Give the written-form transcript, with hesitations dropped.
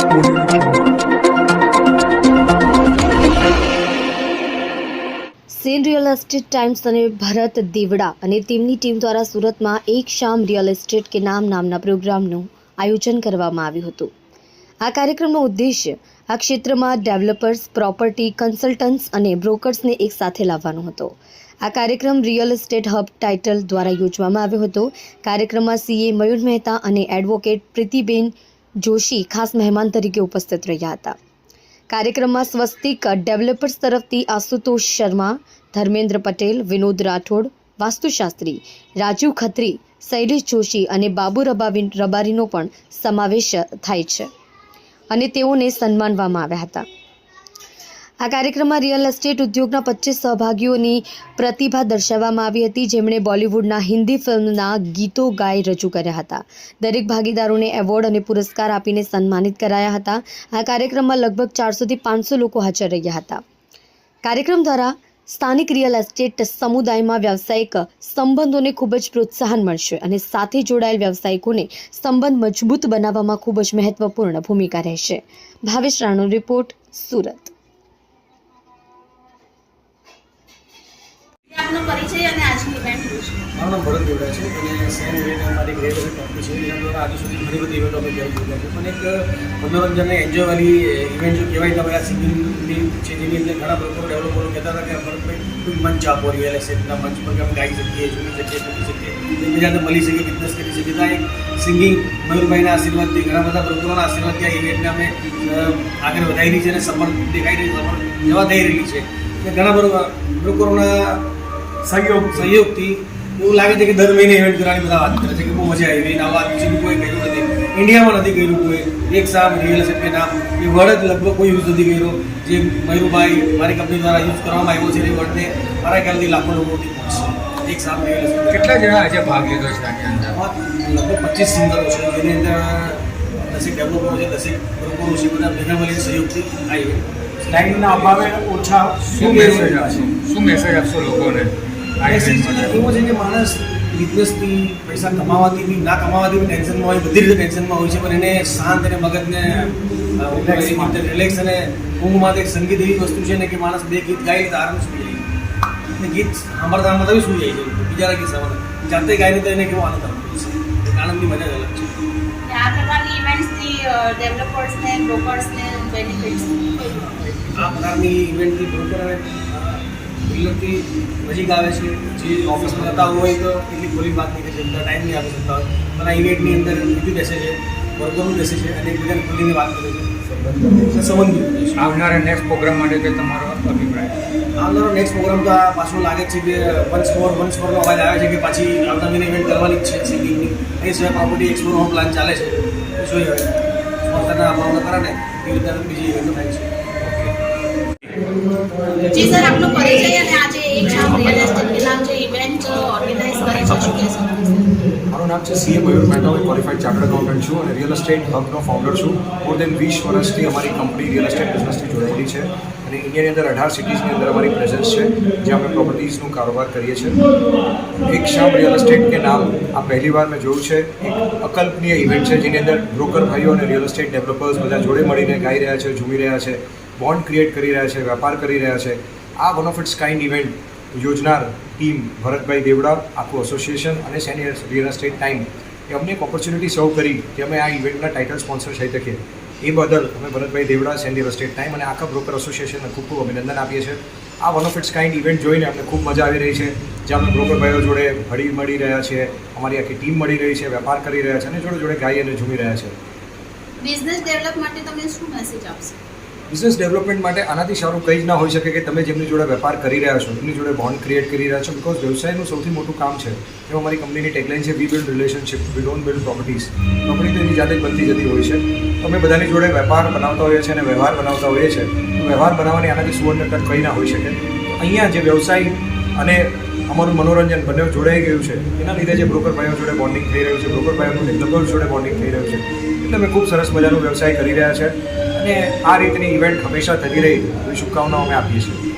Sen real estate times અને ભરત દેવડા અને તેમની ટીમ દ્વારા સુરતમાં એક શામ રિયલ એસ્ટેટ કે નામના પ્રોગ્રામનું આયોજન કરવામાં આવ્યું હતું. આ કાર્યક્રમનો ઉદ્દેશ્ય આ ક્ષેત્રમાં ડેવલપર્સ, પ્રોપર્ટી કન્સલ્ટન્ટ્સ અને બ્રોકર્સને એક સાથે લાવવાનો હતો. આ કાર્યક્રમ રિયલ એસ્ટેટ હબ ટાઇટલ દ્વારા યોજવામાં આવ્યો હતો. કાર્યક્રમમાં સીએ મયુર મહેતા અને એડવોકેટ પ્રીતિબેન જોશી ખાસ મહેમાન તરીકે ઉપસ્થિત રહ્યા હતા. કાર્યક્રમમાં સ્વસ્તિક ડેવલપર્સ તરફથી આશુતોષ શર્મા, ધર્મેન્દ્ર પટેલ, વિનોદ રાઠોડ, વાસ્તુશાસ્ત્રી રાજીવ ખત્રી, શૈલેષ જોશી અને બાબુ રબારીનો પણ સમાવેશ થાય છે અને તેઓને સન્માનવામાં આવ્યા હતા. આ કાર્યક્રમમાં રિયલ એસ્ટેટ ઉદ્યોગના 25 સહભાગીઓની પ્રતિભા દર્શાવવામાં આવી હતી, જેમણે બોલિવૂડના હિન્દી ફિલ્મના ગીતો ગાઈ રજૂ કર્યા હતા. દરેક ભાગીદારોને એવોર્ડ અને પુરસ્કાર આપીને સન્માનિત કરાયા હતા. આ કાર્યક્રમમાં લગભગ 400 થી 500 લોકો હાજર રહ્યા હતા. કાર્યક્રમ દ્વારા સ્થાનિક રિયલ એસ્ટેટ સમુદાયમાં વ્યવસાયિક સંબંધોને ખૂબ જ પ્રોત્સાહન મળશે અને સાથે જોડાયેલ વ્યવસાયિકોને સંબંધ મજબૂત બનાવવામાં ખૂબ જ મહત્વપૂર્ણ ભૂમિકા રહેશે. ભાવેશ રાણો રિપોર્ટ, સુરત. આપનો પરિચય અને આજની ઇવેન્ટ વિશે. મારું નામ ભરત દેવડા છે અને સેન ઇવેન્ટ અમારી ગ્રેટ કંપની છે. એના દ્વારા આજે સુધી ઘણી બધી ઇવેન્ટો અમે કરી ચૂક્યા છે, પણ એક મનોરંજનને એન્જોયવાળી ઇવેન્ટ જો કહેવાય તો આ સિંગિંગની છે, જેની અંદર ઘણા લોકો ડેવલપરો કહેતા હતા કે ભરતભાઈ કોઈ મંચ આપો રિયલ એસ્ટેટના મંચ પર કે અમે ગાઈ શકીએ, જોઈ શકીએ, કરી શકીએ, એકબીજાને મળી શકીએ, બિઝનેસ કરી શકીએ. તો આ એક સિંગિંગ મયુરભાઈના આશીર્વાદથી, ઘણા બધા બ્રોકરોના આશીર્વાદથી આ ઇવેન્ટને અમે આગળ વધારી રહી છે અને સફળ દેખાઈ રહી છે, જવા થઈ રહી છે. ઘણા બધા બ્રોકરોના સહયોગથી એવું લાગે છે કે દર મહિને ઇવેન્ટ કરવાની બધા વાત કરે છે કે બહુ મજા આવી. આ વાત બીજું કોઈ કર્યું નથી, ઇન્ડિયામાં નથી કર્યું કોઈ. એક સામ રિયલ એસ્ટેટ કે નામ એ વર્ડ લગભગ કોઈ યુઝ નથી કર્યો, જે મયુરભાઈ મારી કંપની દ્વારા યુઝ કરવામાં આવ્યો છે. એ વર્ડને મારા ખ્યાલથી લાખો લોકોથી પહોંચશે. એક સામ રિયલ એસ્ટેટ. કેટલા જણા આજે ભાગ લીધો છે આની અંદર? લગભગ 25 સિંગરો છે, જેની અંદર 10 ડેવલપરો છે, 10 બ્રોકરો છે, બધા ભેગા મળીને સહયોગથી આ ઇવેન્ટ. લાઇનના અભાવે ઓછા શું મેસેજ આપશો લોકોને? એવું છે કે માણસ બિઝનેસથી પૈસા કમાવાથી બી ના કમાવાથી બી ટેન્શનમાં હોય, બધી રીતે ટેન્શનમાં હોય છે, પણ એને શાંત અને મગજને રિલેક્સ અને ઊંઘમાં એક સંગીત એવી વસ્તુ છે ને કે માણસ 2 ગીત ગાય તો આરામ સુઈ જાય, અને ગીત સાંભળતા બી સુઈ જાય છે. બીજા ગીત સાંભળતા જાતે ગાઈને તો એને કેવો આનંદ આવતો છે. આનંદની મજા અલગ છે. આ પ્રકારની ઇવેન્ટ્સથી ડેવલપર્સને, બ્રોકર્સને બેનિફિટ્સ. આ પ્રકારની ઇવેન્ટથી બ્રોકર બિલ્ડરથી નજીક આવે છે. જે ઓફિસમાં જતા હોય તો એટલી ખોલી વાત નહીં કરી શકતા, ટાઈમ નહીં આપી શકતા હોય, પણ આ ઇવેન્ટની અંદર બીજું બેસે છે, વર્કરોનું બેસે છે અને એકબીજાને ખોલીને વાત કરે છે. સંબંધ આવનારા નેક્સ્ટ પ્રોગ્રામ માટે કે તમારો અભિપ્રાય? આવનારો નેક્સ્ટ પ્રોગ્રામ તો આ પાછું લાગે છે કે વન્સ મોરનો અવાજ આવે છે કે પાછી આવતા મહિને ઇવેન્ટ કરવાની જ છે સિંગિંગની. એ સિવાય પ્રોપર્ટી એક્સપોનો પ્લાન ચાલે છે. જોઈએ હવે સ્પોન્સરના અભાવના કારણે એ રીતે બીજી ઇવેન્ટો થાય છે. જી સર, આપનો પરિચય અને આજે એક શામ રિયલ એસ્ટેટ કે નામ જે ઇવેન્ટ ઓર્ગેનાઇઝ કરી છે, શું કહેશો? મારું નામ છે સીએ મયુર મહેતા. હું ક્વોલિફાઈડ ચાર્ટર્ડ એકાઉન્ટન્ટ છું અને રિયલ એસ્ટેટ હબનો ફાઉન્ડર છું. મોર દેન 20 વર્ષથી અમારી કંપની રિયલ એસ્ટેટ બિઝનેસથી જોડાયેલી છે અને ઇન્ડિયાની અંદર 18 સિટીઝની અંદર અમારી પ્રેઝન્સ છે, જ્યાં અમે પ્રોપર્ટીઝનું કારોબાર કરીએ છીએ. એક શામ રિયલ એસ્ટેટ કે નામ આ પહેલી વાર મેં જોયું છે. એક અકલ્પનીય ઇવેન્ટ છે, જેની અંદર બ્રોકર ભાઈઓ અને રિયલ એસ્ટેટ ડેવલપર્સ બધા જોડે મળીને ગાઈ રહ્યા છે, ઝૂમી રહ્યા છે, બોન્ડ ક્રિએટ કરી રહ્યા છે, વેપાર કરી રહ્યા છે. આ one of its kind event યોજનાર ટીમ ભરતભાઈ દેવડા, આખું એસોસિએશન અને સેન રિયલ એસ્ટેટ ટાઈમ એ અમને એક ઓપોર્ચ્યુનિટી સર્વ કરી કે અમે આ ઇવેન્ટના ટાઇટલ સ્પોન્સર થઈ શકીએ. એ બદલ અમે ભરતભાઈ દેવડા, સેન રિયલ એસ્ટેટ ટાઈમ અને આખા બ્રોકર એસોસિએશનને ખૂબ ખૂબ અભિનંદન આપીએ છીએ. આ one of its kind event જોઈને અમને ખૂબ મજા આવી રહી છે, જ્યાં અમે બ્રોકર ભાઈઓ જોડે હળી મળી રહ્યા છીએ, અમારી આખી ટીમ મળી રહી છે, વેપાર કરી રહ્યા છે અને જોડે જોડે ગાઈ અને ઝૂમી રહ્યા છે. બિઝનેસ ડેવલપ માટે તમે શું મેસેજ આપશો? બિઝનેસ ડેવલપમેન્ટ માટે આનાથી સારું કંઈ જ ના હોઈ શકે કે તમે જેમની જોડે વેપાર કરી રહ્યા છો, એમની જોડે બોન્ડ ક્રિએટ કરી રહ્યા છો. બિકોઝ વ્યવસાયનું સૌથી મોટું કામ છે, એમાં અમારી કંપનીની ટેગલાઇન છે, we build relationship, we don't build properties. Property તો એની જાતે જ બનતી જતી હોય છે. તો અમે બધાની જોડે વેપાર બનાવતા હોઈએ છીએ અને વ્યવહાર બનાવતા હોઈએ છીએ. તો વ્યવહાર બનાવવાની આનાથી સુવર્ણ તક કંઈ ના હોઈ શકે. અહીંયા જે વ્યવસાય અને અમારું મનોરંજન બંને જોડાઈ ગયું છે, એના લીધે જે બ્રોકર ભાઈઓ જોડે બોન્ડિંગ થઈ રહ્યું છે, બ્રોકર ભાઈઓનું ડેવલપર જોડે બોન્ડિંગ થઈ રહ્યું છે, એટલે અમે ખૂબ સરસ મજાનો વ્યવસાય કરી રહ્યા છે અને આ રીતની ઇવેન્ટ હંમેશા થતી રહે એવી શુભકામનાઓ અમે આપીએ છીએ.